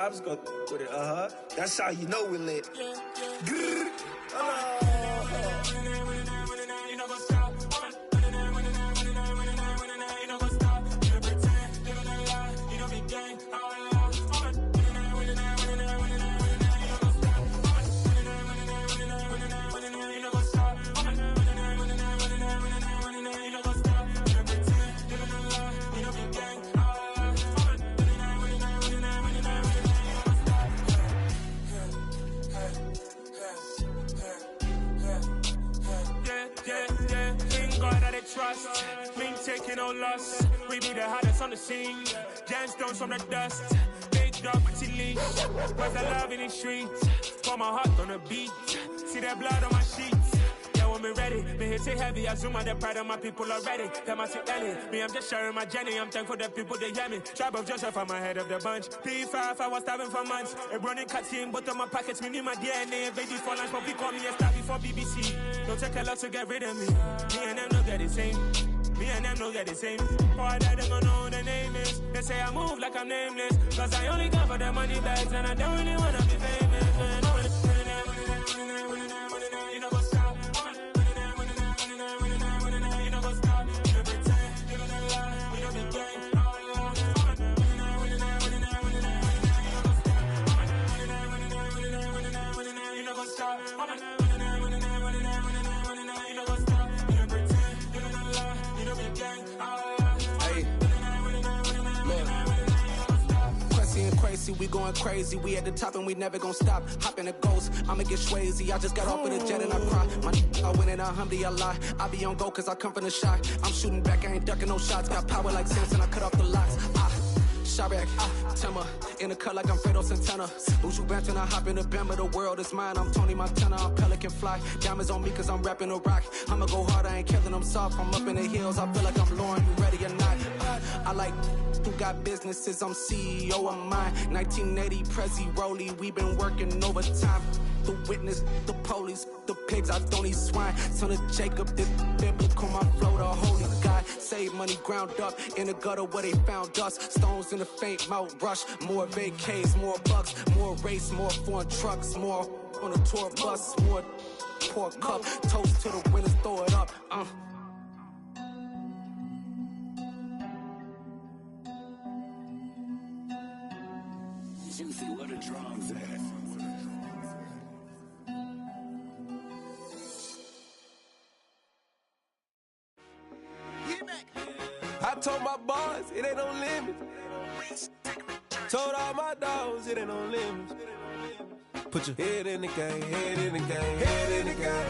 I was gonna with it, That's how you know we lit. Trust, we ain't taking no loss. We be the hottest on the scene. Gemstones from the dust. Big dog, pretty leash. Where's the love in the streets? Pour my heart on the beat. See that blood on my sheets. Yeah, when me ready, me hit it heavy. I zoom out the pride of my people already. Them I see Ellie. Me, I'm just sharing my journey. I'm thankful that people they hear me. Tribe of Joseph, I'm ahead of the bunch. P5, I was starving for months. A running cuts in, but on my pockets, me need my DNA. Baby for lunch, but we call me a star before BBC. Don't take a lot to get rid of me. Me and them no get the same. Me and them no get the same. Boy, that they gonna know who the name is. They say I move like I'm nameless. Cause I only come for the money bags. And I don't really wanna be famous. You know what's up. You know what's up. You pretend. You don't lie. We don't be gang. You know what's up. Crazy, we going crazy. We at the top and we never gonna stop. Hop in a ghost, I'ma get swayzy. I just got off of the jet and I cry. I win in a Humvee, I lie. I be on go cause I come from the shot. I'm shooting back, I ain't ducking no shots. Got power like Samson, I cut off the locks. Sharek, Timmer, in the cut like I'm Fredo Santana. Buju Banton, I hop in the Bama, the world is mine. I'm Tony Montana, I'm Pelican Fly. Diamonds on me cause I'm rapping a rock. I'ma go hard, I ain't killing them soft. I'm up in the hills, I feel like I'm Lauren, you ready or not? I like who got businesses, I'm CEO of mine. 1980 Prezi Rolly, we been working overtime. The witness, the police, the pigs, I don't eat swine. Son of Jacob, this biblical, my flow, the holy God. Save money ground up in the gutter where they found us. Stones in the faint Mount Rush. More vacays, more bucks, more race, more foreign trucks, more on a tour bus, more pour cup. Toast to the winners, throw it up. Juicy, where the drums at? I told my boys it ain't no limits. Told all my dogs it ain't no limits. Put your head in the game, head in the game, head in the game.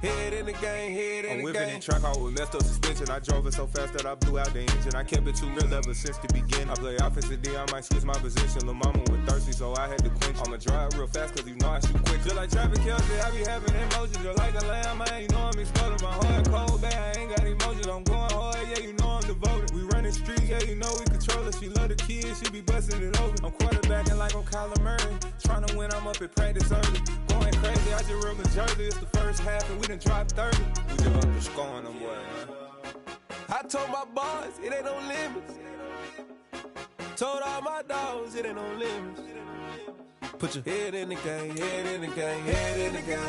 Head in the game, head in the game. I'm whipping in track, I was messed up suspension. I drove it so fast that I blew out the engine. I kept it too real ever since the beginning. I play offensive D, I might switch my position. Lil' mama was thirsty, so I had to quench. I'ma drive real fast, cause you know I shoot quick. Just like Travis Kelce, I be having emotions. Just like a lamb, man, you know I'm exploding. My heart cold, bad, I ain't got emotions. I'm going hard, yeah, you know I'm devoted. We running streets, yeah, you know we control it. She love the kids, she be busting it over. I'm quarterbacking like I'm Kyler Murray. Trying to win, I'm up at practice early. Going crazy, I just real the jersey. It's the first half and we done dropped 30. We just up to scoring them, boy, man. I told my boys it ain't no limits. Told all my dogs it ain't no limits. Put your head in the game, head in the game, head in the game.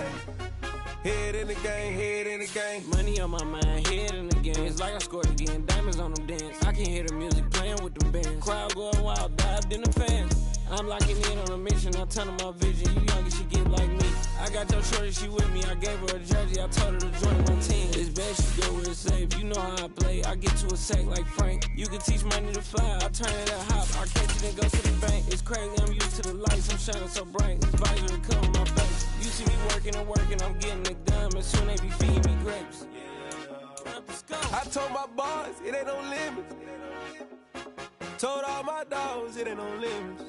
Head in the game, head in the game. Money on my mind, head in the game. It's like I scored again, diamonds on them dance. I can hear the music playing with them bands. Crowd going wild, dived in the fans. I'm locking in on a mission, I tell her my vision. You younger, she get like me. I got your shorty, she with me. I gave her a jersey, I told her to join my team. It's best she go where it's safe. You know how I play. I get to a sack like Frank. You can teach money to fly. I turn it a hop. I catch it and go to the bank. It's crazy, I'm used to the lights. I'm shining so bright. This visor to cover my face. You see me working and working, I'm getting it done. And soon they be feeding me grapes. I told my boys it ain't no limits. Told all my dogs it ain't no limits.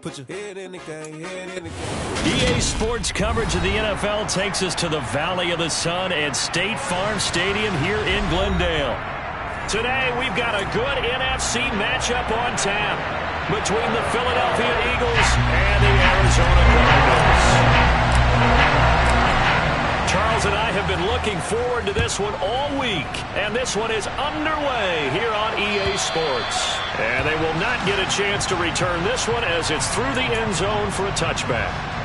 Put your head in the game, head in the game. EA Sports coverage of the NFL takes us to the Valley of the Sun at State Farm Stadium here in Glendale. Today, we've got a good NFC matchup on tap between the Philadelphia Eagles and the Arizona Cardinals. Charles and I have been looking forward to this one all week, and this one is underway here on EA Sports. And they will not get a chance to return this one as it's through the end zone for a touchback.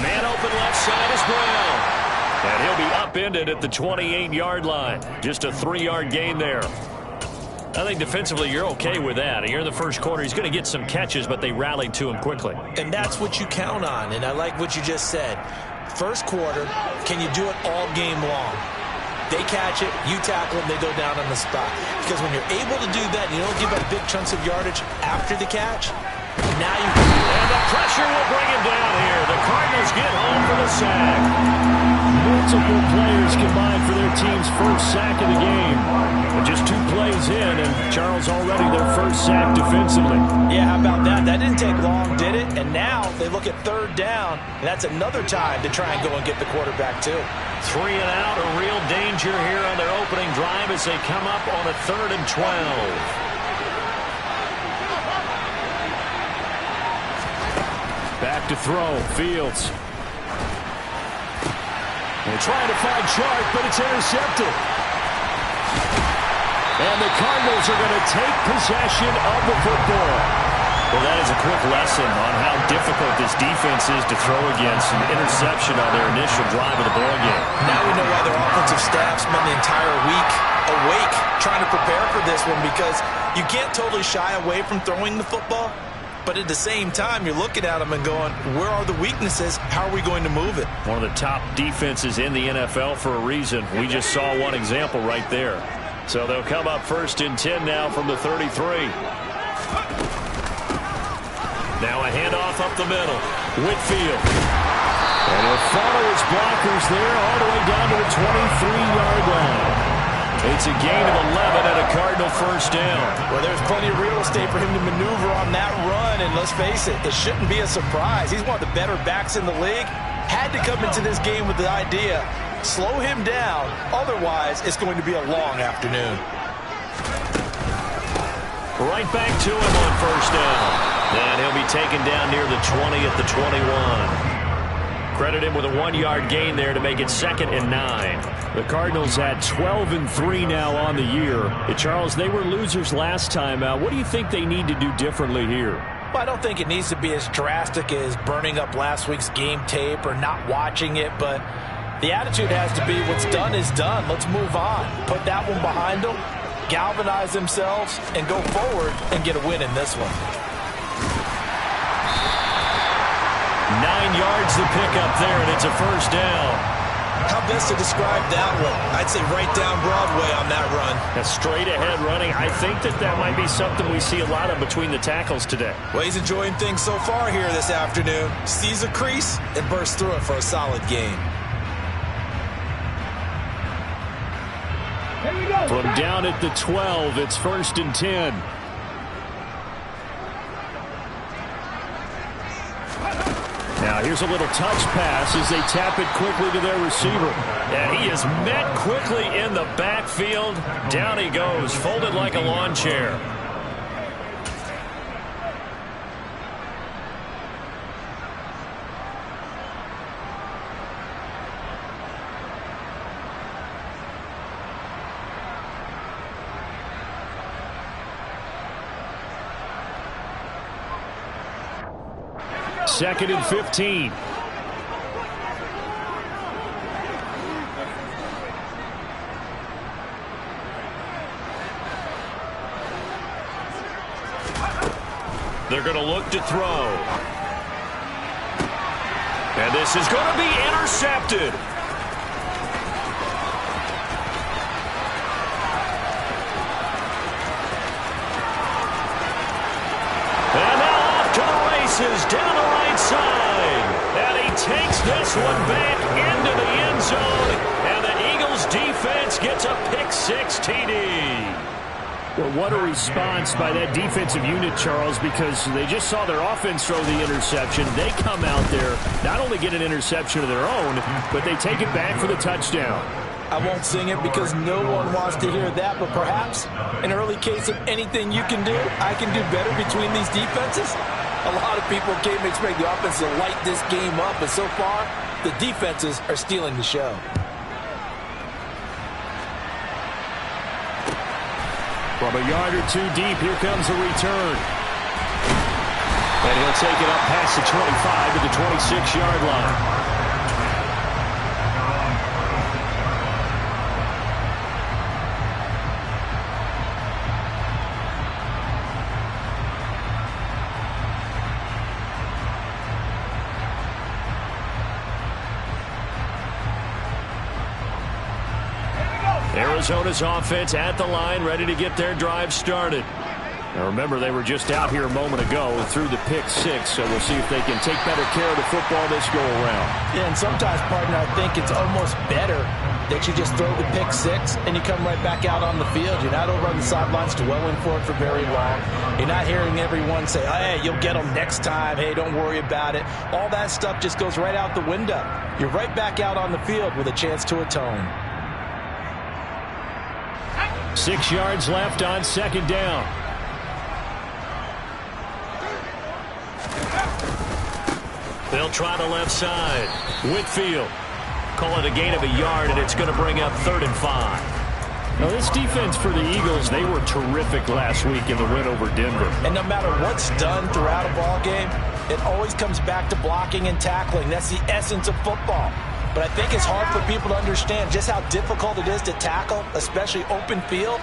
Man open left side is Brown. And he'll be upended at the 28-yard line. Just a 3-yard gain there. I think defensively you're okay with that. Here in the first quarter, he's going to get some catches, but they rallied to him quickly. And that's what you count on, and I like what you just said. First quarter, can you do it all game long? They catch it, you tackle them, they go down on the spot. Because when you're able to do that, you don't give up big chunks of yardage after the catch, now you can. And the pressure will bring him down here. The Cardinals get home for the sack. Multiple players combined for their team's first sack of the game. And just 2 plays in, and Charles already their first sack defensively. Yeah, how about that? That didn't take long, did it? And now they look at 3rd down, and that's another time to try and go and get the quarterback too. 3 and out, a real danger here on their opening drive as they come up on a 3rd and 12. Back to throw, Fields. They're trying to find Chark, but it's intercepted. And the Cardinals are going to take possession of the football. Well, that is a quick lesson on how difficult this defense is to throw against. An interception on their initial drive of the ballgame. Now we know why their offensive staff spent the entire week awake trying to prepare for this one, because you can't totally shy away from throwing the football. But at the same time, you're looking at them and going, where are the weaknesses? How are we going to move it? One of the top defenses in the NFL for a reason. We just saw one example right there. So they'll come up 1st and 10 now from the 33. Now a handoff up the middle. Whitfield. And he'll follow his blockers there all the way down to the 23-yard line. It's a gain of 11 and a Cardinal first down. Well, there's plenty of real estate for him to maneuver on that run, and let's face it, it shouldn't be a surprise. He's one of the better backs in the league. Had to come into this game with the idea, slow him down, otherwise it's going to be a long afternoon. Right back to him on first down. And he'll be taken down near the 20 at the 21. Credit him with a 1-yard gain there to make it 2nd and 9. The Cardinals had 12 and 3 now on the year. Charles, they were losers last time out. What do you think they need to do differently here? Well, I don't think it needs to be as drastic as burning up last week's game tape or not watching it, but the attitude has to be what's done is done. Let's move on. Put that one behind them, galvanize themselves, and go forward and get a win in this one. 9 yards the pickup there, and it's a first down. How best to describe that one? I'd say right down Broadway on that run. A straight ahead running. I think that might be something we see a lot of between the tackles today. Well, he's enjoying things so far here this afternoon. Sees a crease and bursts through it for a solid gain. From down at the 12, it's 1st and 10. Now here's a little touch pass as they tap it quickly to their receiver. And he is met quickly in the backfield. Down he goes, folded like a lawn chair. Second and 15. They're going to look to throw. And this is going to be intercepted. And now off to the races down the right side. And he takes this one back into the end zone. And the Eagles defense gets a pick-6 TD. Well, what a response by that defensive unit, Charles, because they just saw their offense throw the interception. They come out there, not only get an interception of their own, but they take it back for the touchdown. I won't sing it because no one wants to hear that, but perhaps an early case of anything you can do, I can do better between these defenses. A lot of people came to expect the offense to light this game up, but so far, the defenses are stealing the show. From a yard or two deep, here comes a return. And he'll take it up past the 25 to the 26-yard line. Arizona's offense at the line, ready to get their drive started. Now remember, they were just out here a moment ago through the pick six, so we'll see if they can take better care of the football this go-around. Yeah, and sometimes, partner, I think it's almost better that you just throw the pick six and you come right back out on the field. You're not over on the sidelines dwelling for it for very long. You're not hearing everyone say, hey, you'll get them next time. Hey, don't worry about it. All that stuff just goes right out the window. You're right back out on the field with a chance to atone. 6 yards left on second down. They'll try the left side. Whitfield. Call it a gain of a yard, and it's going to bring up 3rd and 5. Now, this defense for the Eagles, they were terrific last week in the win over Denver. And no matter what's done throughout a ball game, it always comes back to blocking and tackling. That's the essence of football. But I think it's hard for people to understand just how difficult it is to tackle, especially open field.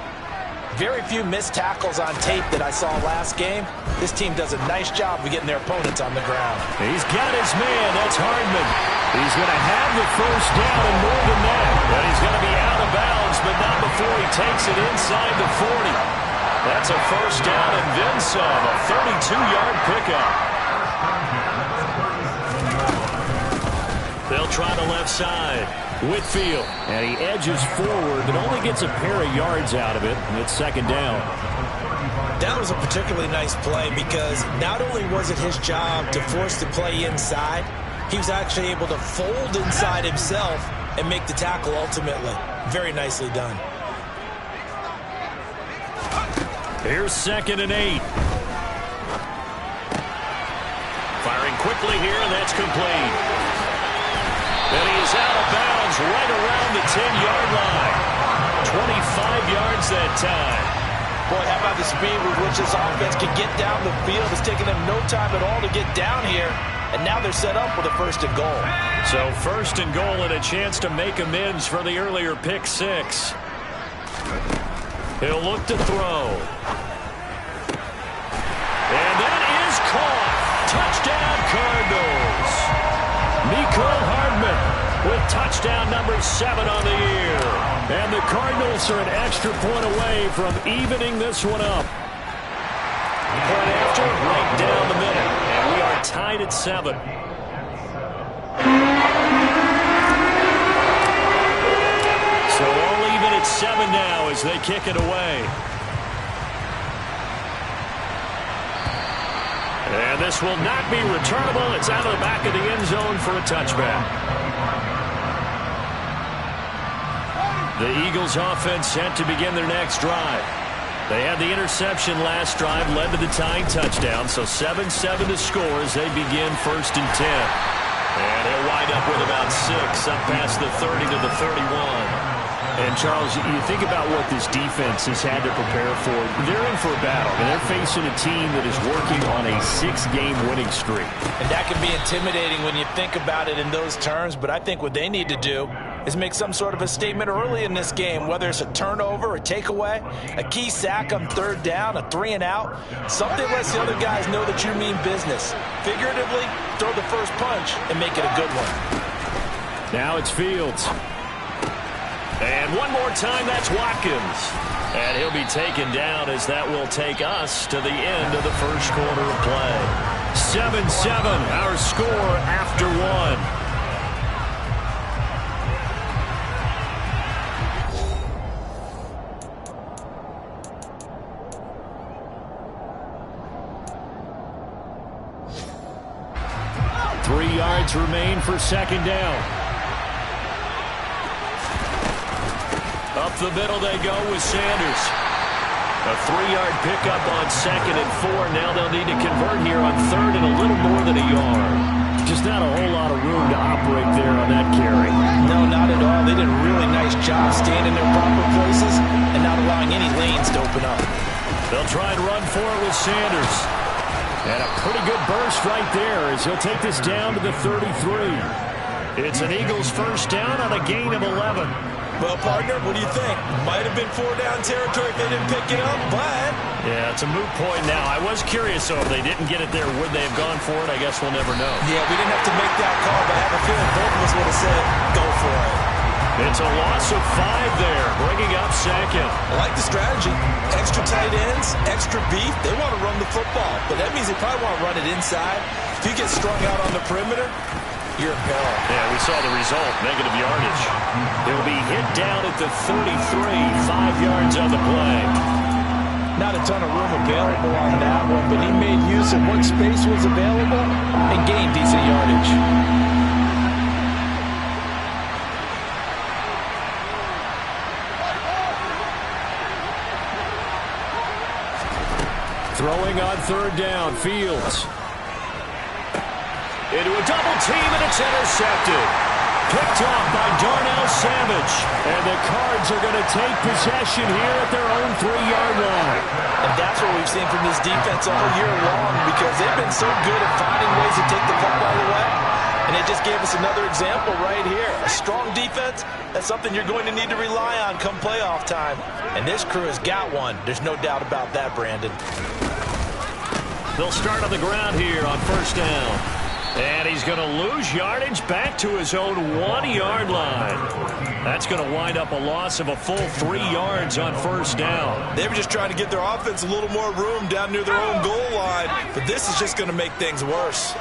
Very few missed tackles on tape that I saw last game. This team does a nice job of getting their opponents on the ground. He's got his man. That's Hardman. He's going to have the first down and more than that. But he's going to be out of bounds, but not before he takes it inside the 40. That's a first down and then some. A 32-yard pickup. They'll try the left side. Whitfield. And he edges forward, but only gets a pair of yards out of it. And it's second down. That was a particularly nice play because not only was it his job to force the play inside, he was actually able to fold inside himself and make the tackle ultimately. Very nicely done. Here's 2nd and 8. Firing quickly here, and that's complete. And he is out of bounds right around the 10-yard line. 25 yards that time. Boy, how about the speed with which this offense can get down the field? It's taken them no time at all to get down here. And now they're set up with a 1st and goal. So 1st and goal and a chance to make amends for the earlier pick six. He'll look to throw. And that is caught. Touchdown, Cardinals. Mecole Hardman with touchdown number 7 on the year. And the Cardinals are an extra point away from evening this one up. Point after, right down the middle. And we are tied at 7. So all even at 7 now as they kick it away. And this will not be returnable. It's out of the back of the end zone for a touchback. The Eagles offense set to begin their next drive. They had the interception last drive, led to the tying touchdown, so 7-7 to score as they begin 1st and 10. And he'll wind up with about 6 up past the 30 to the 31. And, Charles, you think about what this defense has had to prepare for. They're in for a battle, and they're facing a team that is working on a 6-game winning streak. And that can be intimidating when you think about it in those terms, but I think what they need to do is make some sort of a statement early in this game, whether it's a turnover, a takeaway, a key sack on 3rd down, a 3-and-out, something lets the other guys know that you mean business. Figuratively, throw the first punch and make it a good one. Now it's Fields. And one more time, that's Watkins. And he'll be taken down as that will take us to the end of the first quarter of play. 7-7, our score after 1. 3 yards remain for second down. Up the middle they go with Sanders. A 3-yard pickup on 2nd and 4. Now they'll need to convert here on 3rd and a little more than a yard. Just not a whole lot of room to operate there on that carry. No, not at all. They did a really nice job staying in their proper places and not allowing any lanes to open up. They'll try and run for it with Sanders. And a pretty good burst right there as he'll take this down to the 33. It's an Eagles first down on a gain of 11. Well, partner, what do you think? Might have been 4-down territory if they didn't pick it up, but... Yeah, it's a moot point now. I was curious, though, if they didn't get it there, would they have gone for it? I guess we'll never know. Yeah, we didn't have to make that call, but I have a feeling both of us would have said, go for it. It's a loss of 5 there, bringing up 2nd. I like the strategy. Extra tight ends, extra beef. They want to run the football, but that means they probably want to run it inside. If you get strung out on the perimeter, you're in peril. Yeah, we saw the result, negative yardage. He'll be hit down at the 33, 5 yards on the play. Not a ton of room available on that one, but he made use of what space was available and gained decent yardage. Throwing on 3rd down, Fields. Into a double team, and it's intercepted. Picked off by Darnell Savage. And the Cards are going to take possession here at their own 3-yard line. And that's what we've seen from this defense all year long, because they've been so good at finding ways to take the football away. And they just gave us another example right here. A strong defense, that's something you're going to need to rely on come playoff time. And this crew has got one. There's no doubt about that, Brandon. They'll start on the ground here on 1st down. And he's going to lose yardage back to his own 1-yard line. That's going to wind up a loss of a full 3 yards on 1st down. They were just trying to get their offense a little more room down near their own goal line. But this is just going to make things worse.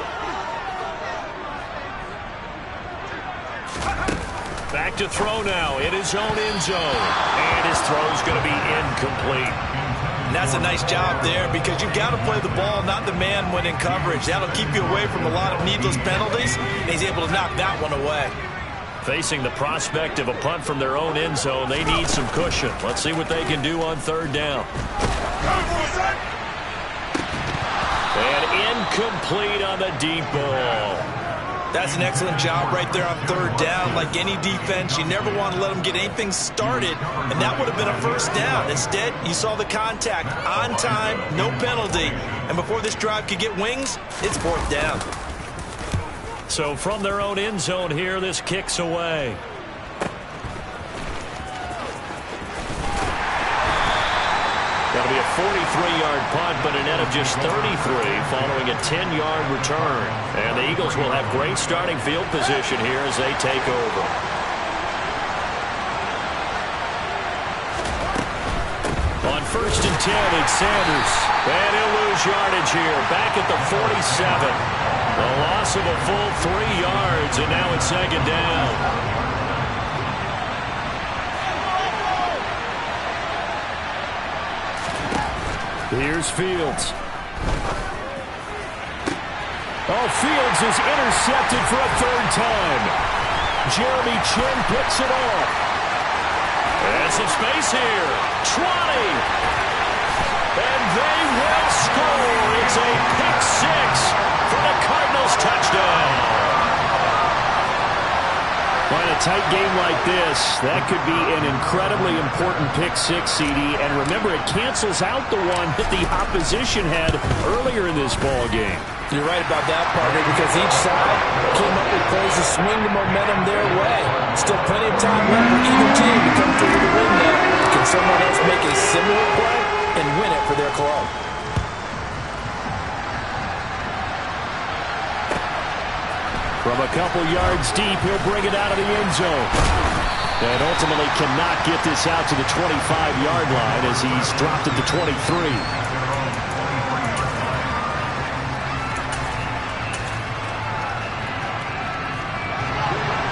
Back to throw now in his own end zone. And his throw's going to be incomplete. And that's a nice job there, because you've got to play the ball, not the man when in coverage. That'll keep you away from a lot of needless penalties, and he's able to knock that one away. Facing the prospect of a punt from their own end zone, they need some cushion. Let's see what they can do on 3rd down. And incomplete on the deep ball. That's an excellent job right there on 3rd down. Like any defense, you never want to let them get anything started, and that would have been a 1st down. Instead, you saw the contact on time, no penalty, and before this drive could get wings, it's 4th down. So from their own end zone here, this kicks away. That'll be a 43-yard punt, but a net of just 33 following a 10-yard return. And the Eagles will have great starting field position here as they take over. On 1st and 10, it's Sanders. And he'll lose yardage here, back at the 47. A loss of a full 3 yards, and now it's 2nd down. Here's Fields. Oh, Fields is intercepted for a 3rd time. Jeremy Chinn picks it off. And some space here. 20. And they will score. It's a pick 6 for the Cardinals touchdown. Well, in a tight game like this, that could be an incredibly important pick 6, CD. And remember, it cancels out the one that the opposition had earlier in this ball game. You're right about that, partner, because each side came up with plays to swing the momentum their way. Still plenty of time left for either team to come through to win there. Can someone else make a similar play and win it for their club? From a couple yards deep, he'll bring it out of the end zone. And ultimately cannot get this out to the 25-yard line as he's dropped it to 23.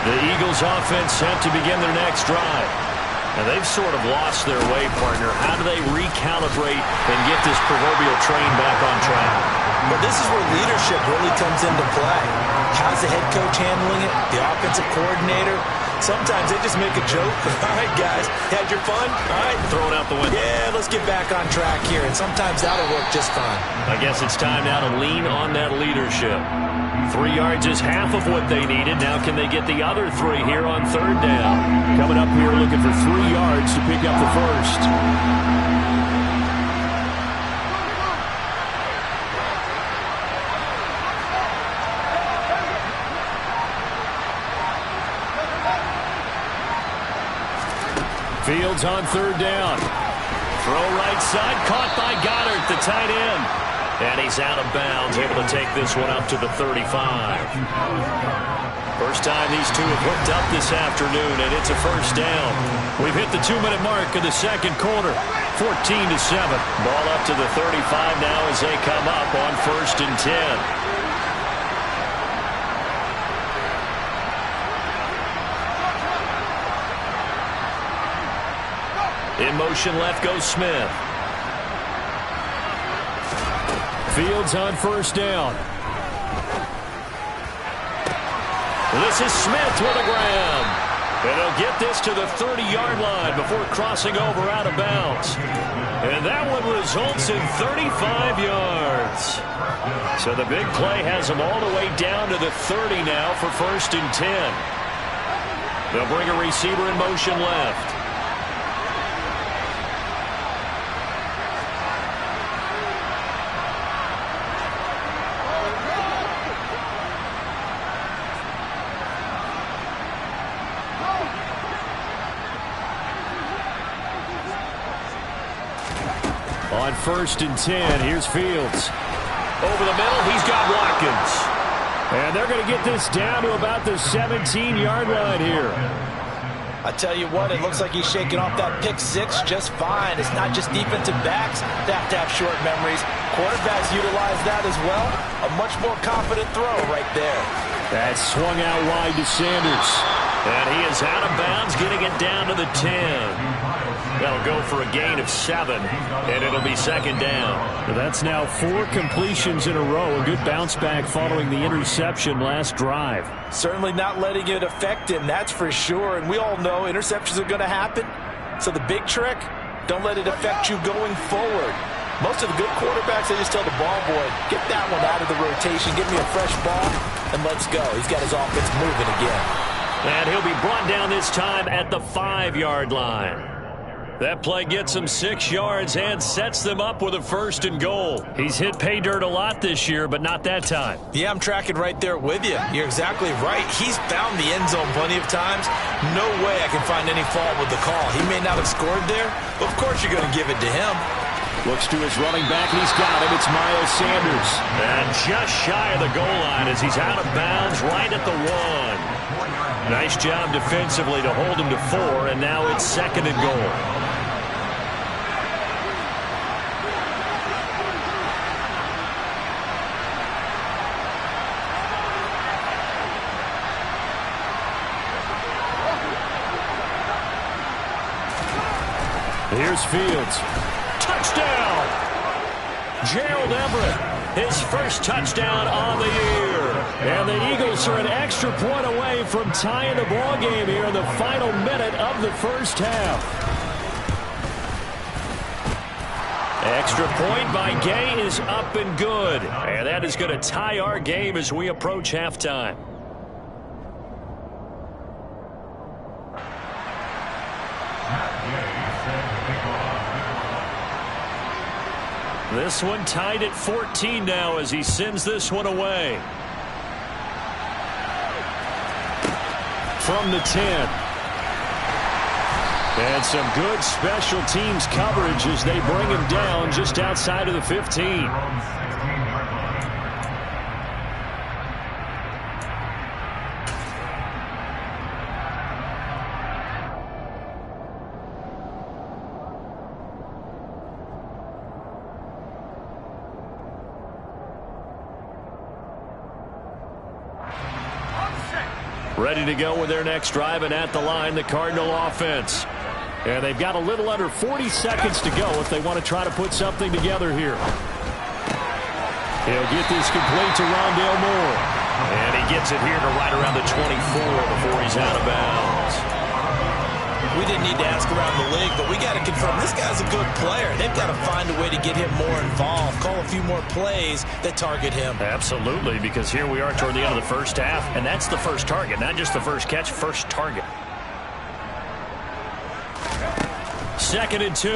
The Eagles offense set to begin their next drive. And they've sort of lost their way, partner. How do they recalibrate and get this proverbial train back on track? But this is where leadership really comes into play. How's the head coach handling it? The offensive coordinator? Sometimes they just make a joke. All right, guys, had your fun? All right. Throw it out the window. Yeah, let's get back on track here. And sometimes that'll work just fine. I guess it's time now to lean on that leadership. 3 yards is half of what they needed. Now can they get the other 3 here on 3rd down? Coming up here looking for 3 yards to pick up the first. Fields on 3rd down. Throw right side, caught by Goddard, the tight end. And he's out of bounds, able to take this one up to the 35. First time these two have hooked up this afternoon, and it's a first down. We've hit the 2-minute mark of the second quarter, 14-7. Ball up to the 35 now as they come up on 1st and 10. In motion left goes Smith. Fields on 1st down. This is Smith with a grab. And he'll get this to the 30-yard line before crossing over out of bounds. And that one results in 35 yards. So the big play has them all the way down to the 30 now for 1st and 10. They'll bring a receiver in motion left. On 1st and 10, here's Fields. Over the middle, he's got Watkins. And they're going to get this down to about the 17-yard line here. I tell you what, it looks like he's shaking off that pick 6 just fine. It's not just defensive backs that have to have short memories. Quarterbacks utilize that as well. A much more confident throw right there. That swung out wide to Sanders. And he is out of bounds, getting it down to the 10. That'll go for a gain of 7, and it'll be 2nd down. That's now 4 completions in a row. A good bounce back following the interception last drive. Certainly not letting it affect him, that's for sure. And we all know interceptions are going to happen. So the big trick, don't let it affect you going forward. Most of the good quarterbacks, they just tell the ball boy, get that one out of the rotation, give me a fresh ball, and let's go. He's got his offense moving again. And he'll be brought down this time at the 5-yard line. That play gets him 6 yards and sets them up with a 1st and goal. He's hit pay dirt a lot this year, but not that time. Yeah, I'm tracking right there with you. You're exactly right. He's found the end zone plenty of times. No way I can find any fault with the call. He may not have scored there, but of course you're going to give it to him. Looks to his running back, and he's got him. It's Miles Sanders. And just shy of the goal line as he's out of bounds right at the 1. Nice job defensively to hold him to 4, and now it's 2nd and goal. Here's Fields. Touchdown! Gerald Everett, his first touchdown on the year. And the Eagles are an extra point away from tying the ball game here in the final minute of the first half. Extra point by Gay is up and good. And that is going to tie our game as we approach halftime. This one tied at 14 now as he sends this one away. From the 10. And some good special teams coverage as they bring him down just outside of the 15. Ready to go with their next drive, and at the line, the Cardinal offense. And they've got a little under 40 seconds to go if they want to try to put something together here. He'll get this complete to Rondale Moore. And he gets it here to right around the 24 before he's out of bounds. We didn't need to ask around the league, but we got to confirm this guy's a good player. They've got to find a way to get him more involved, call a few more plays that target him. Absolutely, because here we are toward the end of the first half, and that's the first target, not just the first catch, first target. 2nd and 2.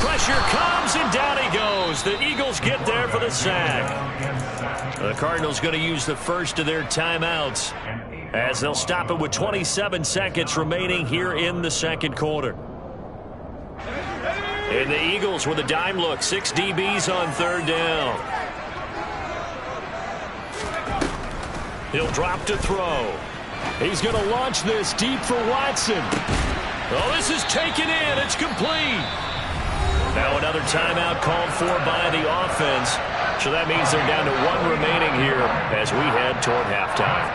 Pressure comes, and down he goes. The Eagles get there for the sack. The Cardinals going to use the first of their timeouts, as they'll stop it with 27 seconds remaining here in the second quarter. And the Eagles with a dime look, 6 DBs on 3rd down. He'll drop to throw. He's going to launch this deep for Watson. Oh, this is taken in. It's complete. Now another timeout called for by the offense. So that means they're down to 1 remaining here as we head toward halftime.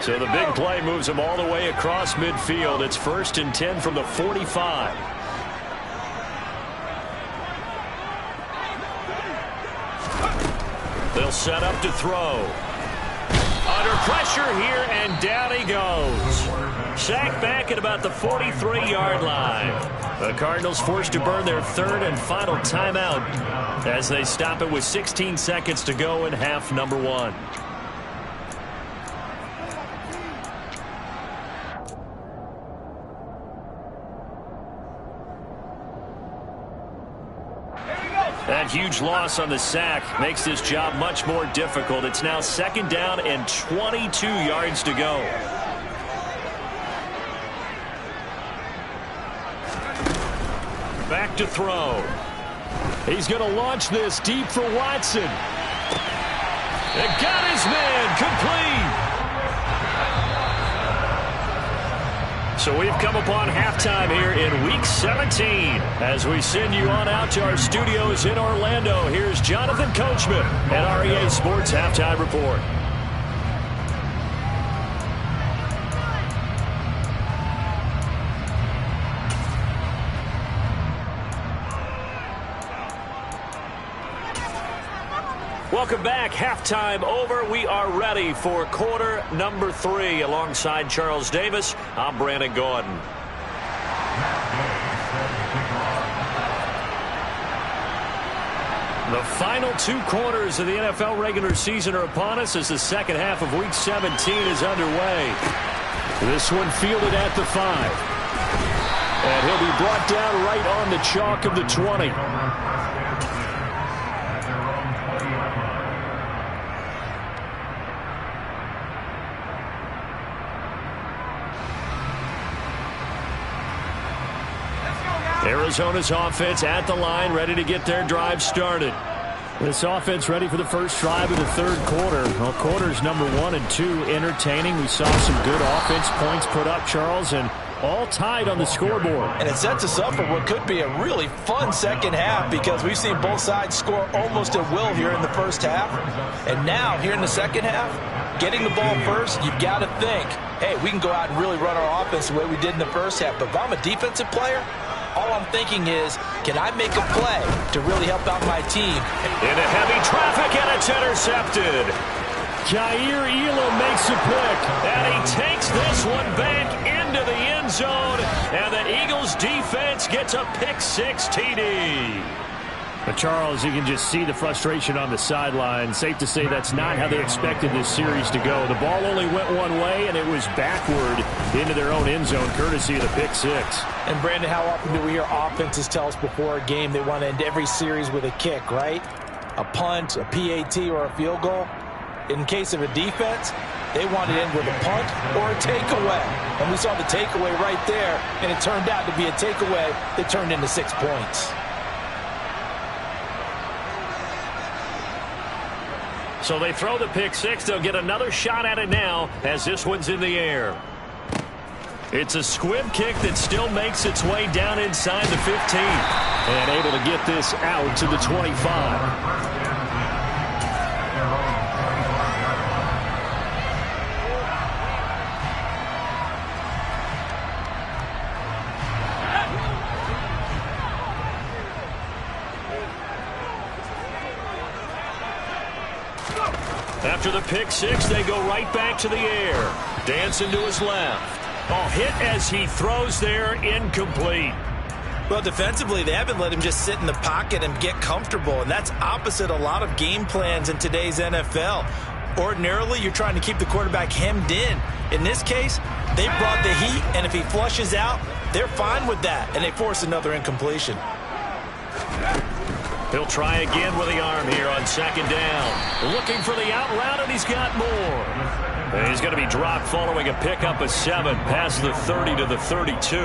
So the big play moves them all the way across midfield. It's 1st and 10 from the 45. They'll set up to throw. Under pressure here, and down he goes. Sacked back at about the 43-yard line. The Cardinals forced to burn their 3rd and final timeout as they stop it with 16 seconds to go in half number 1. That huge loss on the sack makes this job much more difficult. It's now 2nd down and 22 yards to go. Back to throw. He's going to launch this deep for Watson. And got his man complete. So we've come upon halftime here in Week 17. As we send you on out to our studios in Orlando, here's Jonathan Coachman at REA Sports Halftime Report. Welcome back. Halftime over. We are ready for quarter number 3. Alongside Charles Davis, I'm Brandon Gordon. The final 2 quarters of the NFL regular season are upon us as the second half of Week 17 is underway. This one fielded at the 5. And he'll be brought down right on the chalk of the 20. Arizona's offense at the line, ready to get their drive started. This offense ready for the first drive of the 3rd quarter. Well, quarters number 1 and 2 entertaining. We saw some good offense points put up, Charles, and all tied on the scoreboard. And it sets us up for what could be a really fun second half because we've seen both sides score almost at will here in the first half. And now, here in the second half, getting the ball first, you've got to think, hey, we can go out and really run our offense the way we did in the first half. But if I'm a defensive player, all I'm thinking is, can I make a play to really help out my team? Into heavy traffic, and it's intercepted. Jair Elam makes a pick, and he takes this one back into the end zone, and the Eagles defense gets a pick-6 TD. But Charles, you can just see the frustration on the sideline. Safe to say that's not how they expected this series to go. The ball only went one way, and it was backward into their own end zone, courtesy of the pick-6. And, Brandon, how often do we hear offenses tell us before a game they want to end every series with a kick, right? A punt, a PAT, or a field goal. In case of a defense, they want to end with a punt or a takeaway. And we saw the takeaway right there, and it turned out to be a takeaway that turned into 6 points. So they throw the pick-6. They'll get another shot at it now as this one's in the air. It's a squib kick that still makes its way down inside the 15. And able to get this out to the 25. After the pick six, they go right back to the air. Dancing to his left. Oh, hit as he throws there, incomplete. Well, defensively, they haven't let him just sit in the pocket and get comfortable, and that's opposite a lot of game plans in today's NFL. Ordinarily, you're trying to keep the quarterback hemmed in. In this case, they brought the heat, and if he flushes out, they're fine with that, and they force another incompletion. He'll try again with the arm here on second down. Looking for the out route, and he's got more. And he's going to be dropped following a pickup of 7 past the 30 to the 32.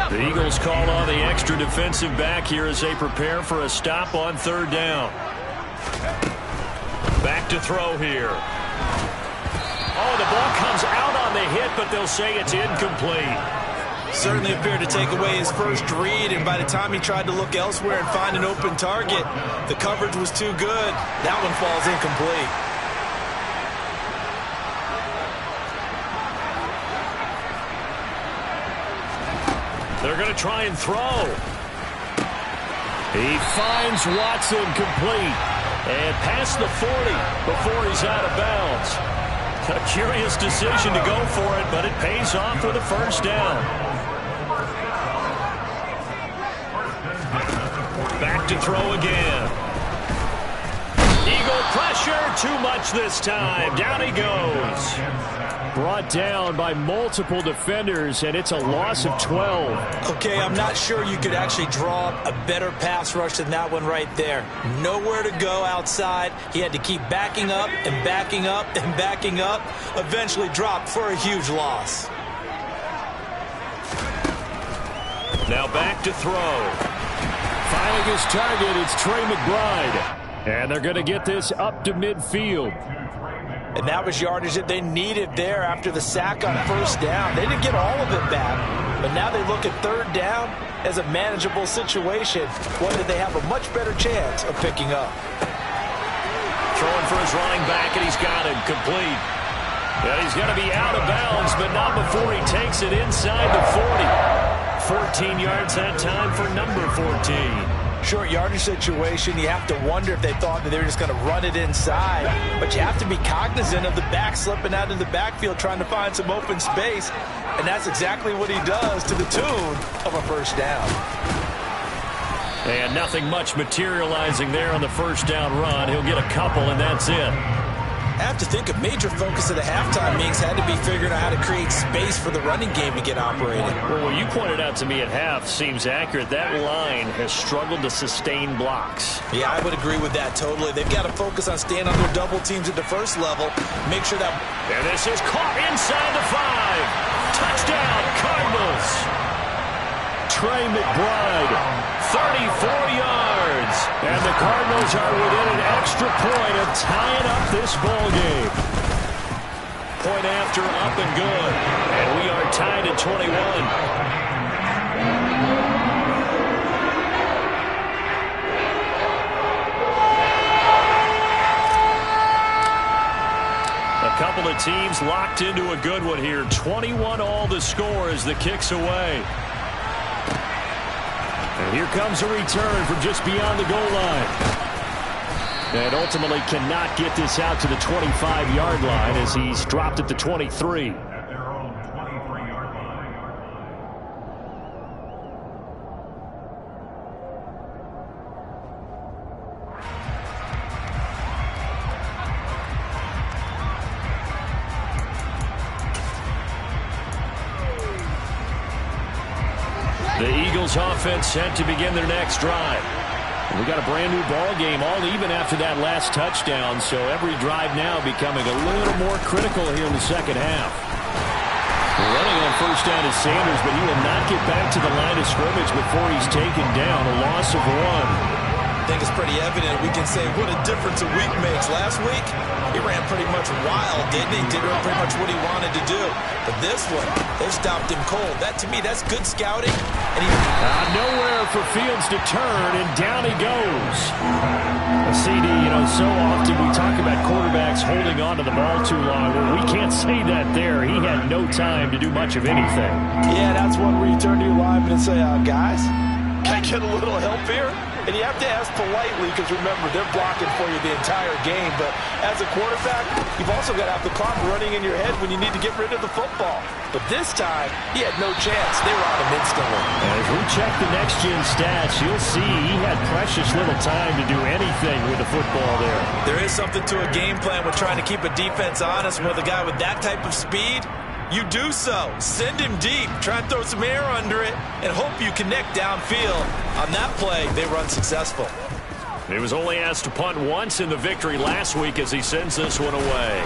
The Eagles call on the extra defensive back here as they prepare for a stop on third down. Back to throw here. Oh, the ball comes out on the hit, but they'll say it's incomplete. Certainly appeared to take away his first read, and by the time he tried to look elsewhere and find an open target, the coverage was too good. That one falls incomplete. They're going to try and throw. He finds Watson complete. And past the 40 before he's out of bounds. A curious decision to go for it, but it pays off for the first down. Back to throw again. Eagle pressure, too much this time. Down he goes. Brought down by multiple defenders, and it's a loss of 12. Okay, I'm not sure you could actually draw up a better pass rush than that one right there. Nowhere to go outside. He had to keep backing up and backing up and backing up. Eventually dropped for a huge loss. Now back to throw. Finding his target, it's Trey McBride. And they're going to get this up to midfield. And that was yardage that they needed there after the sack on first down. They didn't get all of it back, but now they look at third down as a manageable situation, one that they have a much better chance of picking up. Throwing for his running back, and he's got it complete. And he's going to be out of bounds, but not before he takes it inside the 40. 14 yards that time for number 14. Short yardage situation, you have to wonder if they thought that they were just going to run it inside. But you have to be cognizant of the back slipping out of the backfield trying to find some open space. And that's exactly what he does to the tune of a first down. And nothing much materializing there on the first down run. He'll get a couple, and that's it. I have to think a major focus of the halftime meetings had to be figuring out how to create space for the running game to get operating. Well, what you pointed out to me at half seems accurate. That line has struggled to sustain blocks. Yeah, I would agree with that totally. They've got to focus on staying on their double teams at the first level. Make sure that... And this is caught inside the 5. Touchdown, Cardinals. Trey McBride, 34 yards. And the Cardinals are within an extra point of tying up this ball game. Point after, up and good. And we are tied at 21. A couple of teams locked into a good one here. 21 all the score as the kick's away. And here comes a return from just beyond the goal line. And ultimately cannot get this out to the 25-yard line as he's dropped at the 23. The Eagles offense set to begin their next drive. We got a brand new ball game, all even after that last touchdown, so every drive now becoming a little more critical here in the second half. Running on first down is Sanders, but he will not get back to the line of scrimmage before he's taken down. A loss of 1. I think it's pretty evident. We can say what a difference a week makes. Last week, he ran pretty much wild, didn't he? Did pretty much what he wanted to do. But this one, they stopped him cold. That, to me, that's good scouting. And nowhere for Fields to turn, and down he goes. CD, so often we talk about quarterbacks holding on to the ball too long. Well, we can't say that there. He had no time to do much of anything. Yeah, that's one where you turn to your lineman and say, guys, can I get a little help here? And you have to ask politely because, remember, they're blocking for you the entire game. But as a quarterback, you've also got to have the clock running in your head when you need to get rid of the football. But this time, he had no chance. They were on him instantly. As we check the next-gen stats, you'll see he had precious little time to do anything with the football there. There is something to a game plan with trying to keep a defense honest. With a guy with that type of speed, you do so. Send him deep. Try and throw some air under it and hope you connect downfield. On that play, they run successful. He was only asked to punt once in the victory last week as he sends this one away.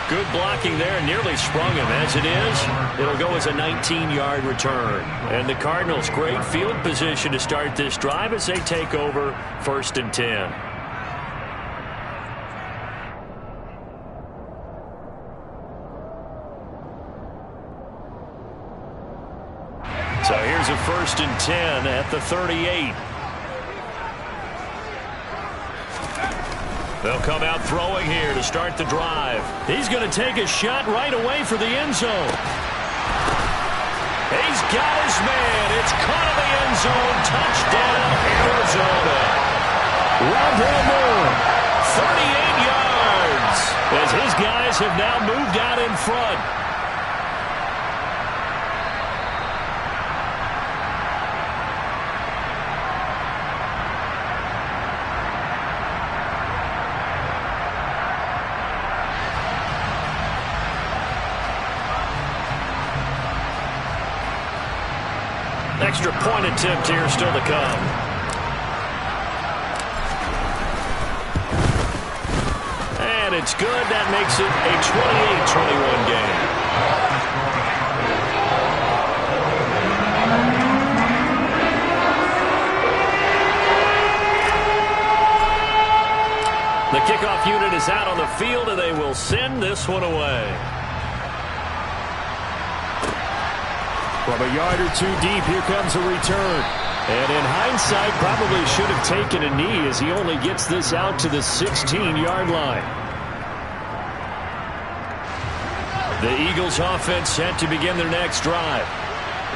Good blocking there, nearly sprung him. As it is, it'll go as a 19-yard return. And the Cardinals, great field position to start this drive as they take over 1st and 10. So here's a 1st and 10 at the 38. They'll come out throwing here to start the drive. He's going to take a shot right away for the end zone. He's got his man. It's caught in the end zone. Touchdown, Arizona. Rondale Moore, 38 yards, as his guys have now moved out in front. Extra point attempt here still to come. And it's good. That makes it a 28-21 game. The kickoff unit is out on the field, and they will send this one away. From a yard or two deep, here comes a return. And in hindsight, probably should have taken a knee as he only gets this out to the 16-yard line. The Eagles offense set to begin their next drive.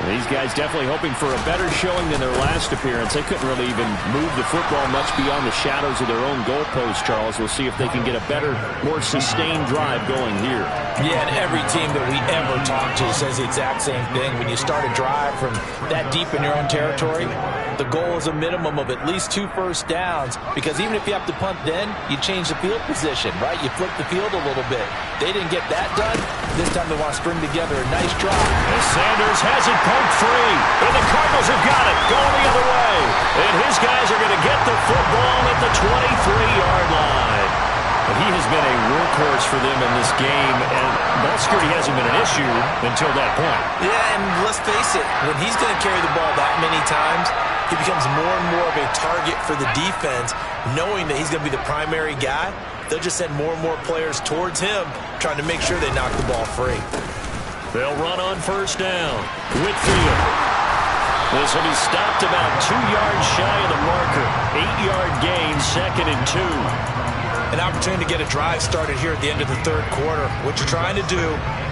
These guys definitely hoping for a better showing than their last appearance. They couldn't really even move the football much beyond the shadows of their own goalpost, Charles. We'll see if they can get a better, more sustained drive going here. Yeah, and every team that we ever talk to says the exact same thing. When you start a drive from that deep in your own territory, the goal is a minimum of at least 2 first downs, because even if you have to punt then, you change the field position, right? You flip the field a little bit. They didn't get that done. This time they want to string together a nice drive. And Sanders has it poked free, and the Cardinals have got it going the other way. And his guys are going to get the football at the 23-yard line. But he has been a workhorse for them in this game, and ball security hasn't been an issue until that point. Yeah, and let's face it, when he's going to carry the ball that many times, he becomes more and more of a target for the defense, knowing that he's going to be the primary guy. They'll just send more and more players towards him, trying to make sure they knock the ball free. They'll run on first down. Whitfield. This will be stopped about 2 yards shy of the marker. 8-yard gain, 2nd and 2. An opportunity to get a drive started here at the end of the third quarter. What you're trying to do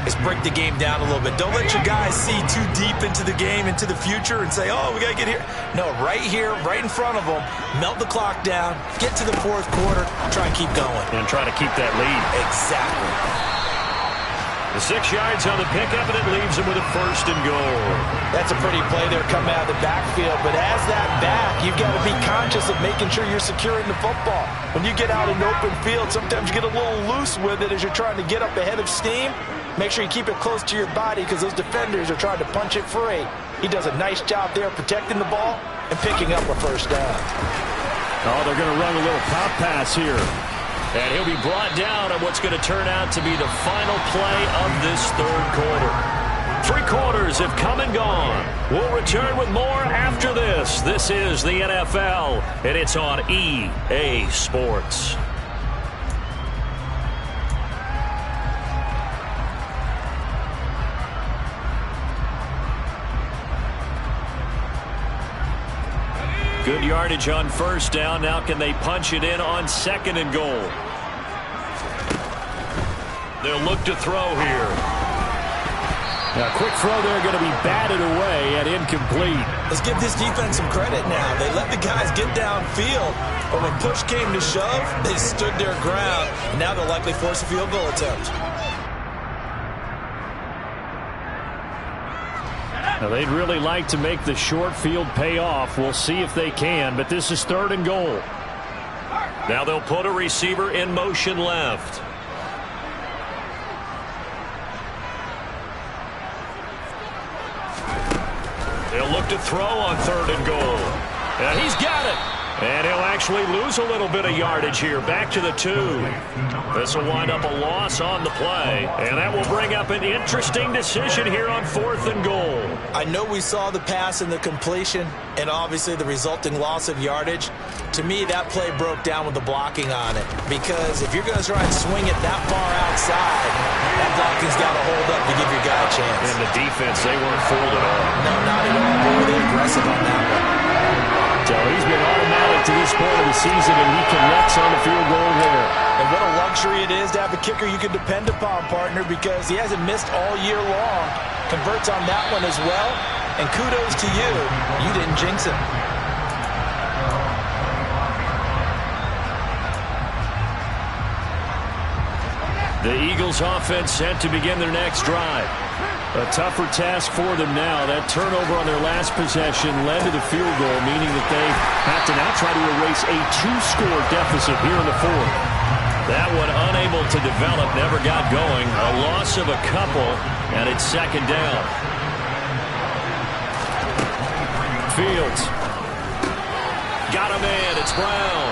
is break the game down a little bit. Don't let your guys see too deep into the game, into the future, and say, oh, we got to get here. No, right here, right in front of them, melt the clock down, get to the fourth quarter, try and keep going. And try to keep that lead. Exactly. The 6 yards on the pickup, and it leaves them with a 1st and goal. That's a pretty play there coming out of the backfield, but as that back, you've got to be conscious of making sure you're securing the football. When you get out in open field, sometimes you get a little loose with it as you're trying to get up ahead of steam. Make sure you keep it close to your body because those defenders are trying to punch it free. He does a nice job there protecting the ball and picking up a first down. Oh, they're going to run a little pop pass here. And he'll be brought down on what's going to turn out to be the final play of this third quarter. 3 quarters have come and gone. We'll return with more after this. This is the NFL, and it's on EA Sports. Good yardage on first down. Now can they punch it in on 2nd and goal? They'll look to throw here. A quick throw there going to be batted away and incomplete. Let's give this defense some credit now. They let the guys get downfield, but when push came to shove, they stood their ground, and now they'll likely force a field goal attempt. Now, they'd really like to make the short field pay off. We'll see if they can, but this is 3rd and goal. Now they'll put a receiver in motion left. They'll look to throw on 3rd and goal. And he's got it. And he'll actually lose a little bit of yardage here. Back to the 2. This will wind up a loss on the play. And that will bring up an interesting decision here on 4th and goal. I know we saw the pass and the completion and obviously the resulting loss of yardage. To me, that play broke down with the blocking on it. Because if you're going to try and swing it that far outside, that blocking's got to hold up to give your guy a chance. And the defense, they weren't fooled at all. No, not at all. They were really aggressive on that one. So he's been automatic to this point of the season, and he connects on the field goal there. And what a luxury it is to have a kicker you can depend upon, partner, because he hasn't missed all year long. Converts on that one as well, and kudos to you. You didn't jinx him. The Eagles offense set to begin their next drive. A tougher task for them now. That turnover on their last possession led to the field goal, meaning that they have to now try to erase a 2-score deficit here in the 4th. That one unable to develop, never got going. A loss of a couple, and it's 2nd down. Fields. Got a man. It's Brown.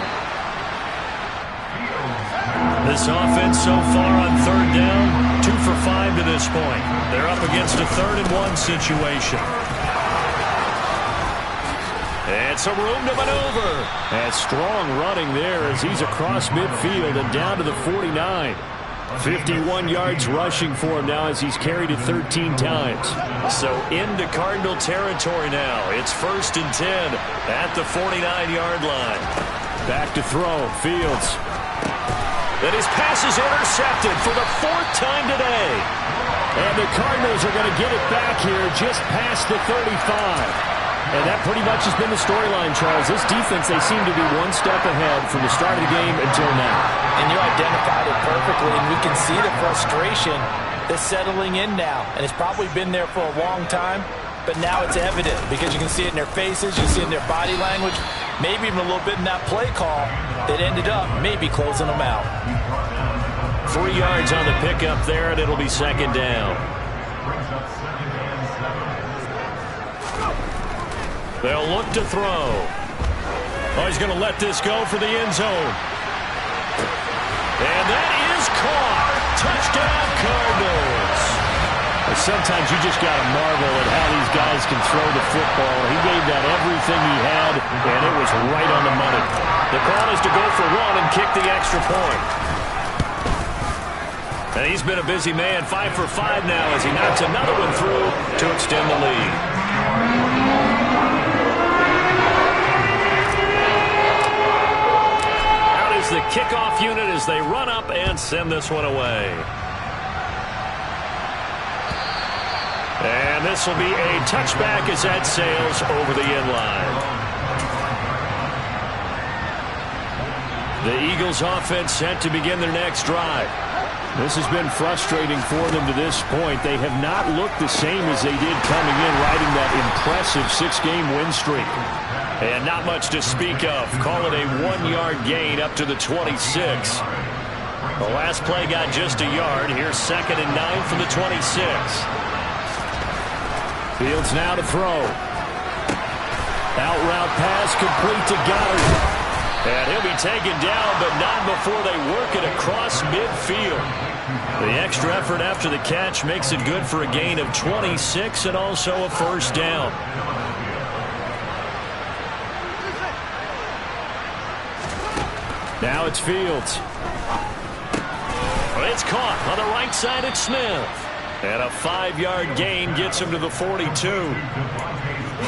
This offense so far on 3rd down, 2 for 5 to this point. They're up against a 3rd and 1 situation. And some room to maneuver. And strong running there as he's across midfield and down to the 49. 51 yards rushing for him now as he's carried it 13 times. So into Cardinal territory now. It's 1st and 10 at the 49-yard line. Back to throw. Fields. And his pass is intercepted for the 4th time today. And the Cardinals are going to get it back here just past the 35. And that pretty much has been the storyline, Charles. This defense, they seem to be one step ahead from the start of the game until now. And you identified it perfectly, and we can see the frustration that's settling in now. And it's probably been there for a long time, but now it's evident because you can see it in their faces, you see it in their body language, maybe even a little bit in that play call that ended up maybe closing them out. 3 yards on the pickup there, and it'll be 2nd down. They'll look to throw. Oh, he's going to let this go for the end zone. And that is caught. Touchdown, Cardinals. Sometimes you just got to marvel at how these guys can throw the football. He gave that everything he had, and it was right on the money. The call is to go for 1 and kick the extra point. And he's been a busy man, 5 for 5 now as he knocks another one through to extend the lead. Out is the kickoff unit as they run up and send this one away. And this will be a touchback as that sails over the end line. The Eagles offense set to begin their next drive. This has been frustrating for them to this point. They have not looked the same as they did coming in, riding that impressive 6-game win streak. And not much to speak of. Call it a 1-yard gain up to the 26. The last play got just a yard. Here's 2nd and 9 from the 26. Fields now to throw. Out route pass complete to Goddard. And he'll be taken down, but not before they work it across midfield. The extra effort after the catch makes it good for a gain of 26 and also a 1st down. Now it's Fields. It's caught on the right side at Smith. And a 5-yard gain gets him to the 42.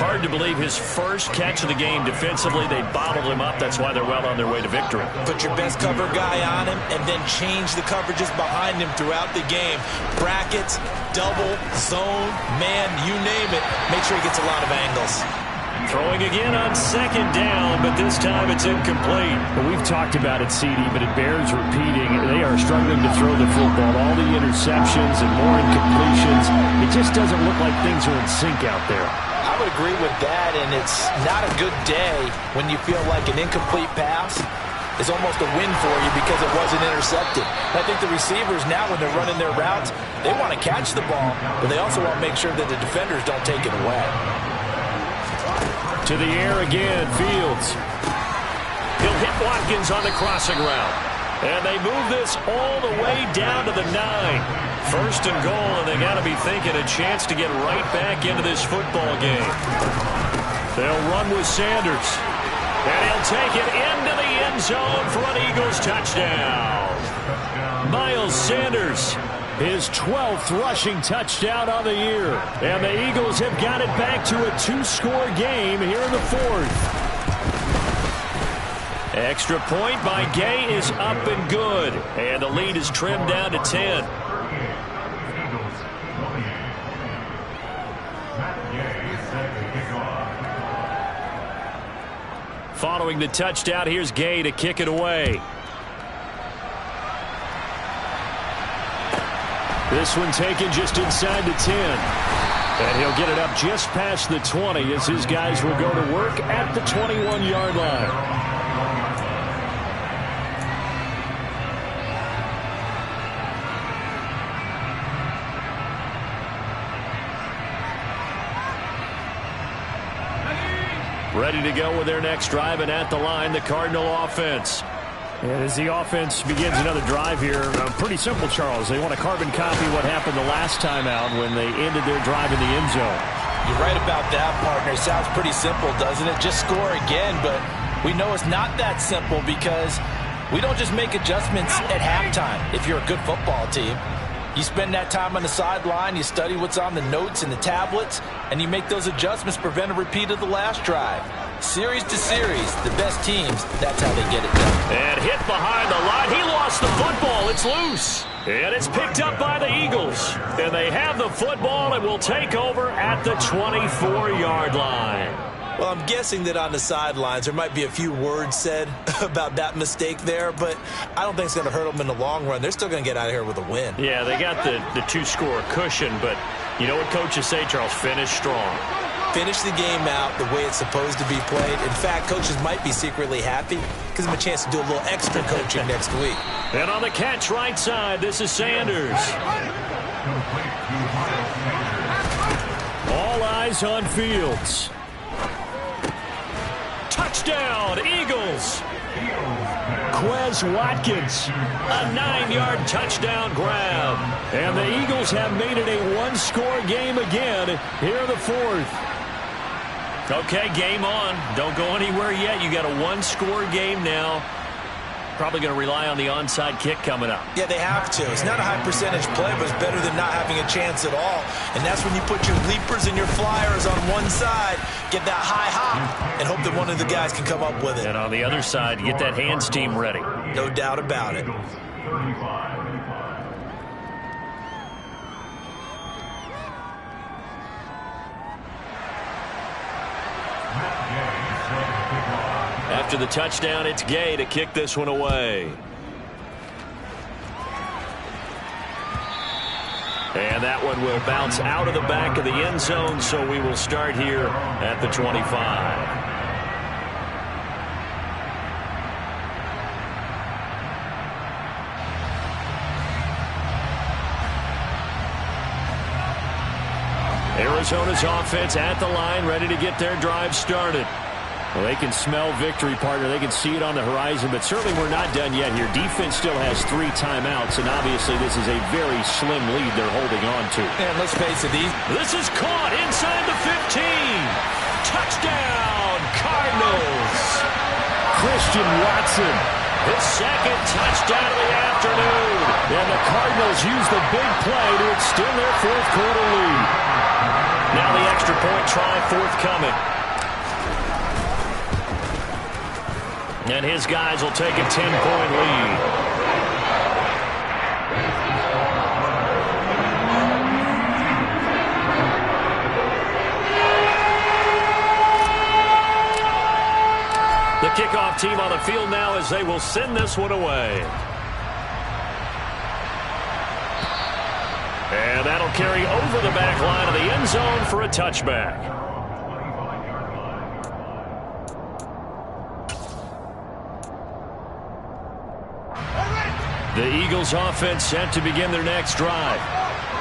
Hard to believe his first catch of the game defensively. They bottled him up. That's why they're well on their way to victory. Put your best cover guy on him and then change the coverages behind him throughout the game. Brackets, double, zone, man, you name it. Make sure he gets a lot of angles. Throwing again on second down, but this time it's incomplete. Well, we've talked about it, CD, but it bears repeating. They are struggling to throw the football. All the interceptions and more incompletions. It just doesn't look like things are in sync out there. I would agree with that, and it's not a good day when you feel like an incomplete pass is almost a win for you because it wasn't intercepted. And I think the receivers now, when they're running their routes, they want to catch the ball, but they also want to make sure that the defenders don't take it away. To the air again, Fields. He'll hit Watkins on the crossing route. And they move this all the way down to the 9. First and goal, and they got to be thinking a chance to get right back into this football game. They'll run with Sanders. And he'll take it into the end zone for an Eagles touchdown. Miles Sanders, his 12th rushing touchdown on the year. And the Eagles have got it back to a 2-score game here in the 4th. Extra point by Gay is up and good. And the lead is trimmed down to 10. Following the touchdown, here's Gay to kick it away. This one taken just inside the 10. And he'll get it up just past the 20 as his guys will go to work at the 21-yard line. Ready to go with their next drive, and at the line, the Cardinal offense. And as the offense begins another drive here, pretty simple, Charles. They want to carbon copy what happened the last time out when they ended their drive in the end zone. You're right about that, partner. Sounds pretty simple, doesn't it? Just score again, but we know it's not that simple because we don't just make adjustments at halftime if you're a good football team. You spend that time on the sideline, you study what's on the notes and the tablets, and you make those adjustments to prevent a repeat of the last drive. Series to series, the best teams, that's how they get it done. And hit behind the line. He lost the football. It's loose. And it's picked up by the Eagles. And they have the football and will take over at the 24-yard line. Well, I'm guessing that on the sidelines there might be a few words said about that mistake there, but I don't think it's going to hurt them in the long run. They're still going to get out of here with a win. Yeah, they got the 2-score cushion, but you know what coaches say, Charles? Finish strong. Finish the game out the way it's supposed to be played. In fact, coaches might be secretly happy because of a chance to do a little extra coaching next week. And on the catch right side, this is Sanders. All eyes on Fields. Touchdown, Eagles. Quez Watkins, a 9-yard touchdown grab. And the Eagles have made it a 1-score game again here in the 4th. Okay, game on. Don't go anywhere yet. You got a 1-score game now. Probably going to rely on the onside kick coming up. Yeah, they have to. It's not a high percentage play, but it's better than not having a chance at all. And that's when you put your leapers and your flyers on one side, get that high hop, and hope that one of the guys can come up with it. And on the other side, get that hands team ready. No doubt about it. After the touchdown, it's Gay to kick this one away. And that one will bounce out of the back of the end zone, so we will start here at the 25. Arizona's offense at the line, ready to get their drive started. Well, they can smell victory, partner. They can see it on the horizon, but certainly we're not done yet here. Defense still has 3 timeouts, and obviously this is a very slim lead they're holding on to. And let's face it, this is caught inside the 15. Touchdown, Cardinals. Christian Watson. His second touchdown of the afternoon. And the Cardinals use the big play to extend their 4th quarter lead. Now the extra point try forthcoming. And his guys will take a 10-point lead. The kickoff team on the field now as they will send this one away. And that'll carry over the back line of the end zone for a touchback. The Eagles offense set to begin their next drive.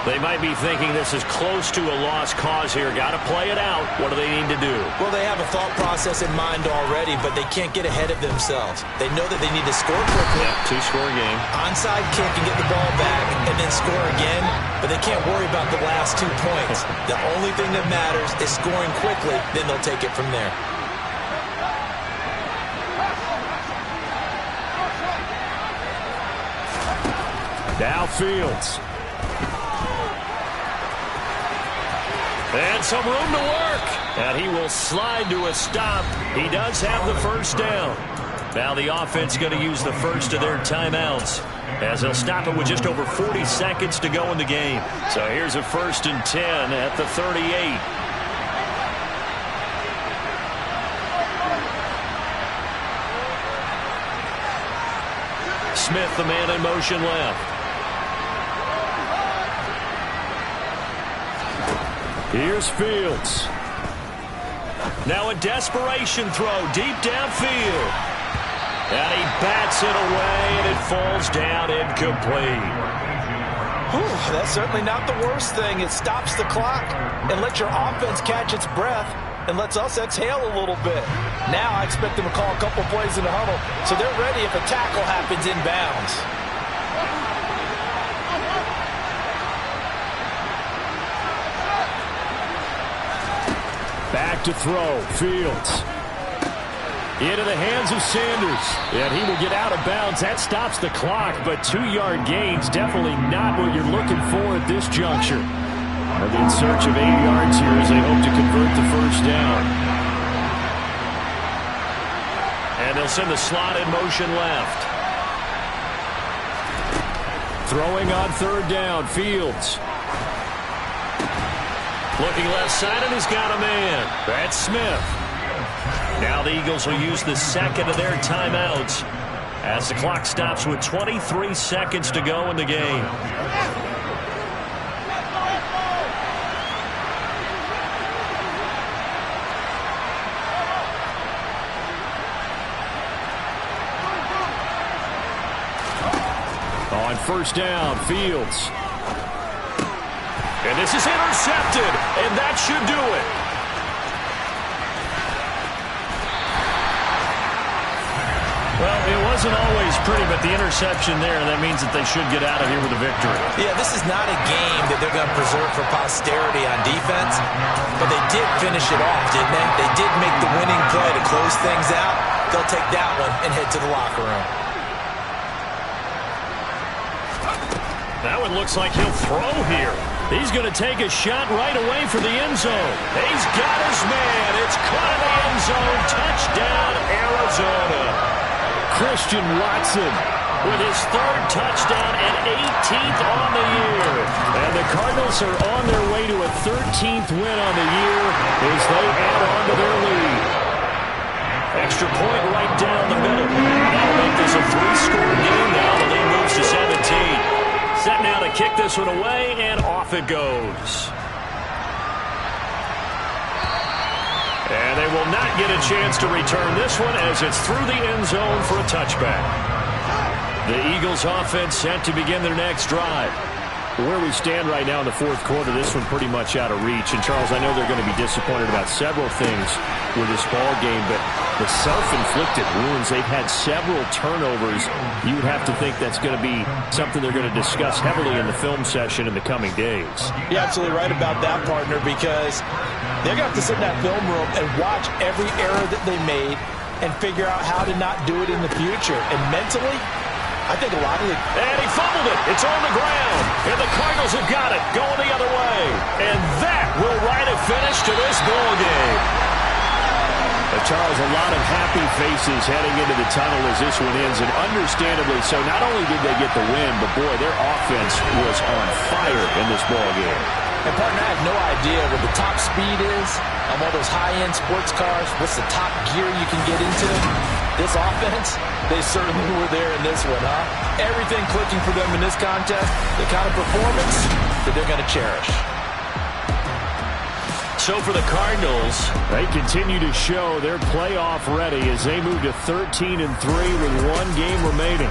They might be thinking this is close to a lost cause here. Got to play it out. What do they need to do? Well, they have a thought process in mind already, but they can't get ahead of themselves. They know that they need to score quickly. Yeah, two-score game. Onside kick and get the ball back and then score again, but they can't worry about the last 2 points. The only thing that matters is scoring quickly, then they'll take it from there. Now Fields. And some room to work. And he will slide to a stop. He does have the first down. Now the offense going to use the first of their timeouts as they'll stop it with just over 40 seconds to go in the game. So here's a 1st and 10 at the 38. Smith, the man in motion left. Here's Fields. Now a desperation throw deep downfield. And he bats it away, and it falls down incomplete. Whew, that's certainly not the worst thing. It stops the clock and lets your offense catch its breath and lets us exhale a little bit. Now I expect them to call a couple plays in the huddle so they're ready if a tackle happens inbounds. Back to throw. Fields. Into the hands of Sanders. And he will get out of bounds. That stops the clock, but 2-yard gains definitely not what you're looking for at this juncture. They'll be in search of 8 yards here as they hope to convert the first down. And they'll send the slot in motion left. Throwing on 3rd down. Fields. Looking left side, and he's got a man. That's Smith. Now the Eagles will use the second of their timeouts as the clock stops with 23 seconds to go in the game. On 1st down, Fields. And this is intercepted, and that should do it. Well, it wasn't always pretty, but the interception there, that means that they should get out of here with a victory. Yeah, this is not a game that they're going to preserve for posterity on defense, but they did finish it off, didn't they? They did make the winning play to close things out. They'll take that one and head to the locker room. That one looks like he'll throw here. He's going to take a shot right away for the end zone. He's got his man. It's caught in the end zone. Touchdown, Arizona. Christian Watson with his 3rd touchdown and 18th on the year. And the Cardinals are on their way to a 13th win on the year as they add on to their lead. Extra point right down the middle. That'll make this a 3-score game now. The lead moves to 17. Set now to kick this one away, and off it goes. And they will not get a chance to return this one as it's through the end zone for a touchback. The Eagles offense set to begin their next drive. Where we stand right now in the 4th quarter, this one pretty much out of reach. And, Charles, I know they're going to be disappointed about several things with this ball game, but the self-inflicted wounds, they've had several turnovers. You would have to think that's going to be something they're going to discuss heavily in the film session in the coming days. You're absolutely right about that, partner, because they're going to have to sit in that film room and watch every error that they made and figure out how to not do it in the future. And mentally, I think a lot of the... And he fumbled it. It's on the ground. And the Cardinals have got it, going the other way. And that will write a finish to this ball game. Charles, a lot of happy faces heading into the tunnel as this one ends, and understandably so. Not only did they get the win, but, boy, their offense was on fire in this ball game. And, partner, I have no idea what the top speed is on all those high-end sports cars. What's the top gear you can get into? This offense, they certainly were there in this one, huh? Everything clicking for them in this contest, the kind of performance that they're going to cherish. So for the Cardinals, they continue to show they're playoff ready as they move to 13-3 with one game remaining.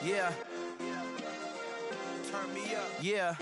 Yeah. Turn me up. Yeah.